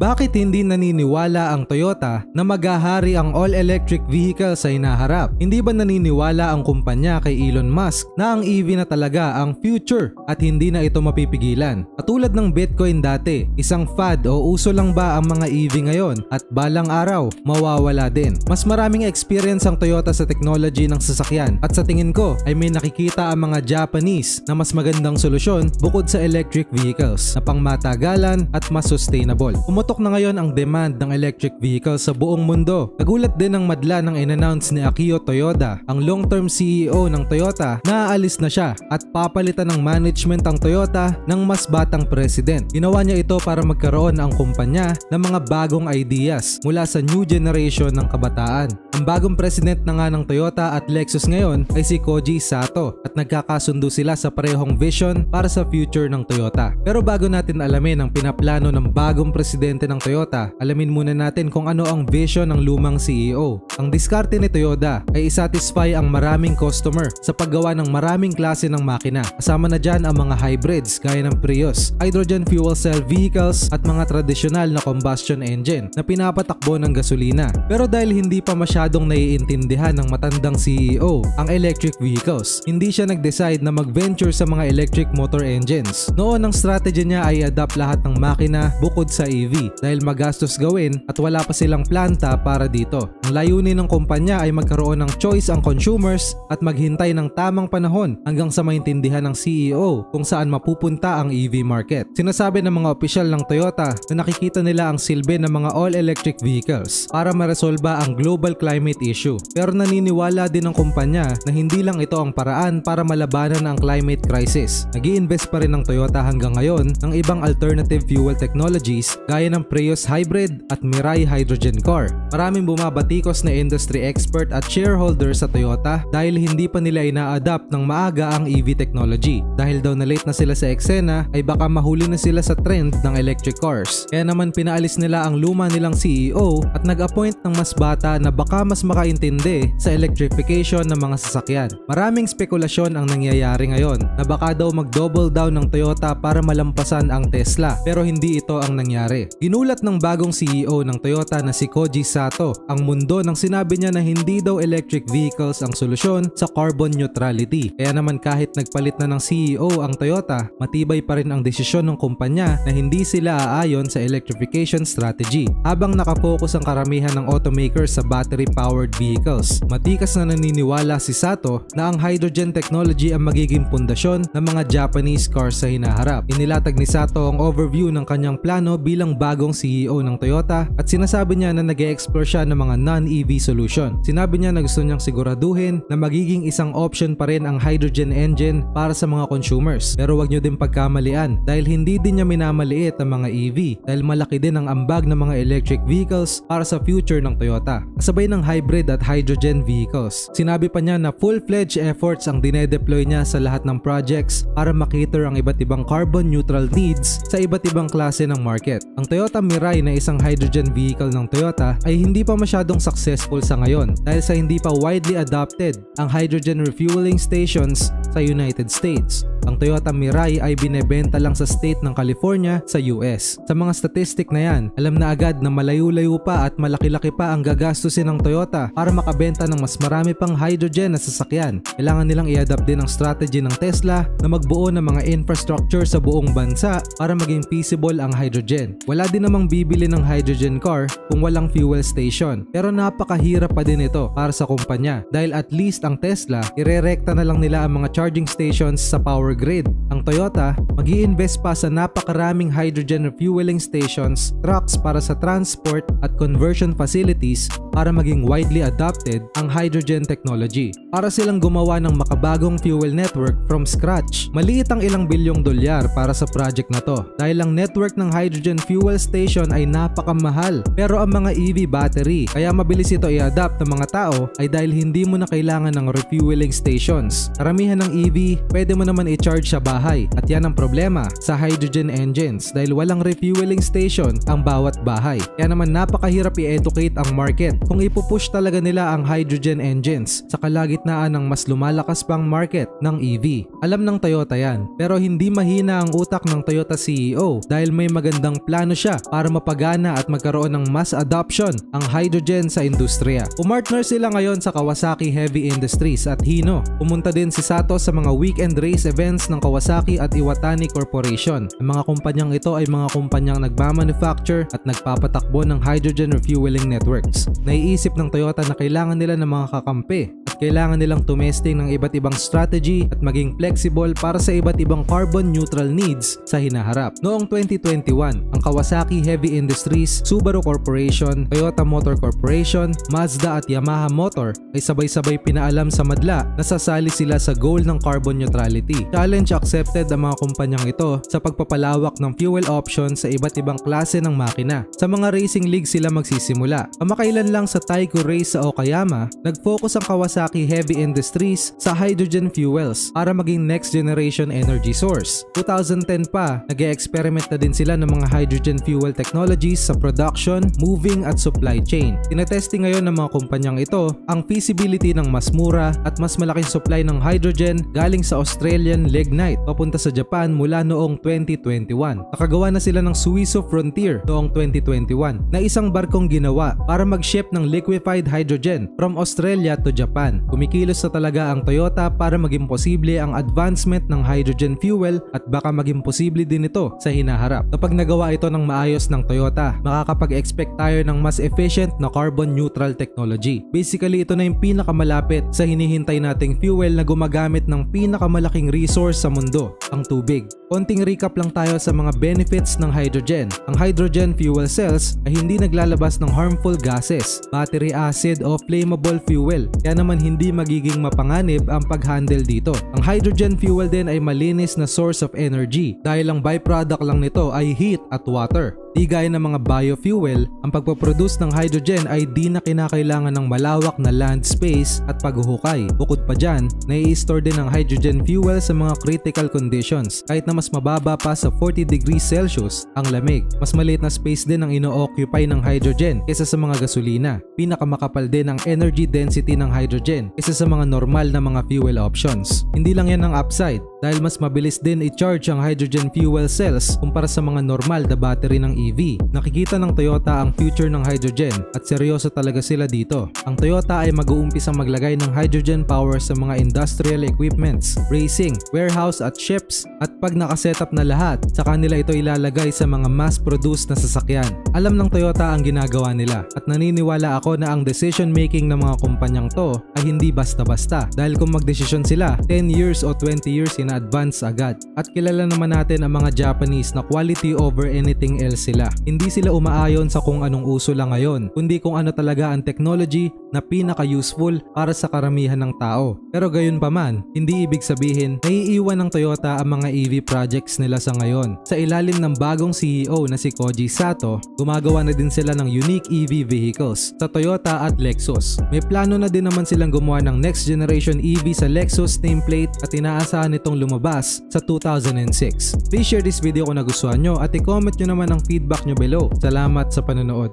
Bakit hindi naniniwala ang Toyota na maghahari ang all-electric vehicle sa hinaharap? Hindi ba naniniwala ang kumpanya kay Elon Musk na ang EV na talaga ang future at hindi na ito mapipigilan? Katulad ng Bitcoin dati, isang fad o uso lang ba ang mga EV ngayon at balang araw mawawala din? Mas maraming experience ang Toyota sa technology ng sasakyan at sa tingin ko ay may nakikita ang mga Japanese na mas magandang solusyon bukod sa electric vehicles na pangmatagalan at mas sustainable. Pumutok na ngayon ang demand ng electric vehicles sa buong mundo. Nagulat din ang madla nang in-announce ni Akio Toyoda, ang long-term CEO ng Toyota, na aalis na siya at papalitan ng management ang Toyota ng mas batang president. Ginawa niya ito para magkaroon ang kumpanya ng mga bagong ideas mula sa new generation ng kabataan. Ang bagong president na nga ng Toyota at Lexus ngayon ay si Koji Sato at nagkakasundo sila sa parehong vision para sa future ng Toyota. Pero bago natin alamin ang pinaplano ng bagong presidente ng Toyota, alamin muna natin kung ano ang vision ng lumang CEO. Ang diskarte ni Toyota ay isatisfy ang maraming customer sa paggawa ng maraming klase ng makina. Kasama na dyan ang mga hybrids gaya ng Prius, hydrogen fuel cell vehicles at mga tradisyonal na combustion engine na pinapatakbo ng gasolina. Pero dahil hindi pa masyadong naiintindihan ng matandang CEO ang electric vehicles, hindi siya nag-decide na mag-venture sa mga electric motor engines. Noon ang strategy niya ay adapt lahat ng makina bukod sa EV dahil magastos gawin at wala pa silang planta para dito. Ang layunin ng kumpanya ay magkaroon ng choice ang consumers at maghintay ng tamang panahon hanggang sa maintindihan ng CEO kung saan mapupunta ang EV market. Sinasabi ng mga opisyal ng Toyota na nakikita nila ang silbi ng mga all-electric vehicles para maresolba ang global climate issue. Pero naniniwala din ang kumpanya na hindi lang ito ang paraan para malabanan ang climate crisis. Nag-i-invest pa rin ang Toyota hanggang ngayon ng ibang alternative fuel technologies gaya ng Prius Hybrid at Mirai Hydrogen Car. Maraming bumabatikos na industry expert at shareholder sa Toyota dahil hindi pa nila ina-adapt ng maaga ang EV technology. Dahil daw na late na sila sa eksena ay baka mahuli na sila sa trend ng electric cars. Kaya naman pinaalis nila ang luma nilang CEO at nag-appoint ng mas bata na baka mas makaintindi sa electrification ng mga sasakyan. Maraming spekulasyon ang nangyayari ngayon na baka daw mag-double down ng Toyota para malampasan ang Tesla, pero hindi ito ang nangyari. Ginulat ng bagong CEO ng Toyota na si Koji Sato ang mundo nang sinabi niya na hindi daw electric vehicles ang solusyon sa carbon neutrality. Kaya naman kahit nagpalit na ng CEO ang Toyota, matibay pa rin ang desisyon ng kumpanya na hindi sila aayon sa electrification strategy. Habang nakapokus ang karamihan ng automakers sa battery-powered vehicles, matikas na naniniwala si Sato na ang hydrogen technology ang magiging pundasyon ng mga Japanese cars sa hinaharap. Inilatag ni Sato ang overview ng kanyang plano bilang bagong CEO ng Toyota at sinasabi niya na nag-e-explore siya ng mga non-EV solution. Sinabi niya na gusto niyang siguraduhin na magiging isang option pa rin ang hydrogen engine para sa mga consumers. Pero wag niyo din pagkamalian dahil hindi din niya minamaliit ang mga EV dahil malaki din ang ambag ng mga electric vehicles para sa future ng Toyota. Kasabay ng hybrid at hydrogen vehicles. Sinabi pa niya na full-fledged efforts ang dinedeploy niya sa lahat ng projects para makater ang iba't ibang carbon neutral needs sa iba't ibang klase ng market. Ang Toyota Mirai na isang hydrogen vehicle ng Toyota ay hindi pa masyadong successful sa ngayon dahil sa hindi pa widely adopted ang hydrogen refueling stations sa United States. Ang Toyota Mirai ay binebenta lang sa state ng California sa US. Sa mga statistic na yan, alam na agad na malayo-layo pa at malaki-laki pa ang gagastusin ng Toyota para makabenta ng mas marami pang hydrogen na sasakyan. Kailangan nilang i-adapt din ang strategy ng Tesla na magbuo ng mga infrastructure sa buong bansa para maging feasible ang hydrogen. Wala din namang bibili ng hydrogen car kung walang fuel station. Pero napakahirap pa din ito para sa kumpanya dahil at least ang Tesla, irerekta na lang nila ang mga charging stations sa power grid. Ang Toyota, mag-i-invest pa sa napakaraming hydrogen refueling stations, trucks para sa transport at conversion facilities para maging widely adopted ang hydrogen technology. Para silang gumawa ng makabagong fuel network from scratch. Maliit ang ilang bilyong dolyar para sa project na to dahil ang network ng hydrogen fuel station ay napakamahal. Pero ang mga EV battery, kaya mabilis ito i-adapt ng mga tao ay dahil hindi mo na kailangan ng refueling stations. Karamihan ng EV, pwede mo naman i-charge sa bahay at yan ang problema sa hydrogen engines dahil walang refueling station ang bawat bahay. Kaya naman napakahirap i-educate ang market kung ipupush talaga nila ang hydrogen engines sa kalagitnaan ng mas lumalakas pang market ng EV. Alam ng Toyota yan, pero hindi mahina ang utak ng Toyota CEO dahil may magandang plano siya siya para mapagana at magkaroon ng mass adoption ang hydrogen sa industriya. Pumartner sila ngayon sa Kawasaki Heavy Industries at Hino. Pumunta din si Sato sa mga weekend race events ng Kawasaki at Iwatani Corporation. Ang mga kumpanyang ito ay mga kumpanyang nagmamanufacture at nagpapatakbo ng hydrogen refueling networks. Naiisip ng Toyota na kailangan nila ng mga kakampi at kailangan nilang tumesting ng iba't ibang strategy at maging flexible para sa iba't ibang carbon neutral needs sa hinaharap. Noong 2021, ang Kawasaki Heavy Industries, Subaru Corporation, Toyota Motor Corporation, Mazda at Yamaha Motor ay sabay-sabay pinaalam sa madla na sasali sila sa goal ng carbon neutrality. Challenge accepted ang mga kumpanyang ito sa pagpapalawak ng fuel options sa iba't ibang klase ng makina. Sa mga racing league sila magsisimula. Kamakailan lang sa Taiko Race sa Okayama, nag-focus ang Kawasaki Heavy Industries sa hydrogen fuels para maging next generation energy source. 2010 pa, nag-e-experiment na din sila ng mga hydrogen fuel technologies sa production, moving at supply chain. Tinetesting ngayon ng mga kumpanyang ito ang feasibility ng mas mura at mas malaking supply ng hydrogen galing sa Australian lignite papunta sa Japan mula noong 2021. Nakagawa na sila ng Suiso Frontier noong 2021 na isang barkong ginawa para mag-ship ng liquefied hydrogen from Australia to Japan. Kumikilos na talaga ang Toyota para maging posible ang advancement ng hydrogen fuel at baka maging posible din ito sa hinaharap. Kapag nagawa ito ng maayos ng Toyota, makakapag-expect tayo ng mas efficient na carbon neutral technology. Basically, ito na yung pinakamalapit sa hinihintay nating fuel na gumagamit ng pinakamalaking resource sa mundo, ang tubig. Konting recap lang tayo sa mga benefits ng hydrogen. Ang hydrogen fuel cells ay hindi naglalabas ng harmful gases, battery acid o flammable fuel, kaya naman hindi magiging mapanganib ang pag-handle dito. Ang hydrogen fuel din ay malinis na source of energy dahil ang byproduct lang nito ay heat at water. Di gaya ng mga biofuel, ang pagpaproduce ng hydrogen ay di na kinakailangan ng malawak na land space at paghuhukay. Bukod pa dyan, nai-store din ang hydrogen fuel sa mga critical conditions kahit na mas mababa pa sa 40 degrees Celsius ang lamig. Mas maliit na space din ang ino-occupy ng hydrogen kaysa sa mga gasolina. Pinakamakapal din ang energy density ng hydrogen kaysa sa mga normal na mga fuel options. Hindi lang yan ang upside dahil mas mabilis din i-charge ang hydrogen fuel cells kumpara sa mga normal na battery ng EV. Nakikita ng Toyota ang future ng hydrogen at seryoso talaga sila dito. Ang Toyota ay mag-uumpisang maglagay ng hydrogen power sa mga industrial equipments, racing, warehouse at ships, at pag nakasetup na lahat, sa kanila ito ilalagay sa mga mass-produced na sasakyan. Alam ng Toyota ang ginagawa nila at naniniwala ako na ang decision making ng mga kumpanyang to ay hindi basta-basta dahil kung magdesisyon sila 10 years o 20 years in advance agad. At kilala naman natin ang mga Japanese na quality over anything else sila. Hindi sila umaayon sa kung anong uso lang ngayon, kundi kung ano talaga ang technology na pinaka-useful para sa karamihan ng tao. Pero gayon pa man, hindi ibig sabihin naiiwan ng Toyota ang mga EV projects nila sa ngayon. Sa ilalim ng bagong CEO na si Koji Sato, gumagawa na din sila ng unique EV vehicles sa Toyota at Lexus. May plano na din naman silang gumawa ng next generation EV sa Lexus nameplate at inaasahan nitong lumabas sa 2006. Please share this video kung nagustuhan nyo at i-comment nyo naman ang feedback nyo below. Salamat sa panonood.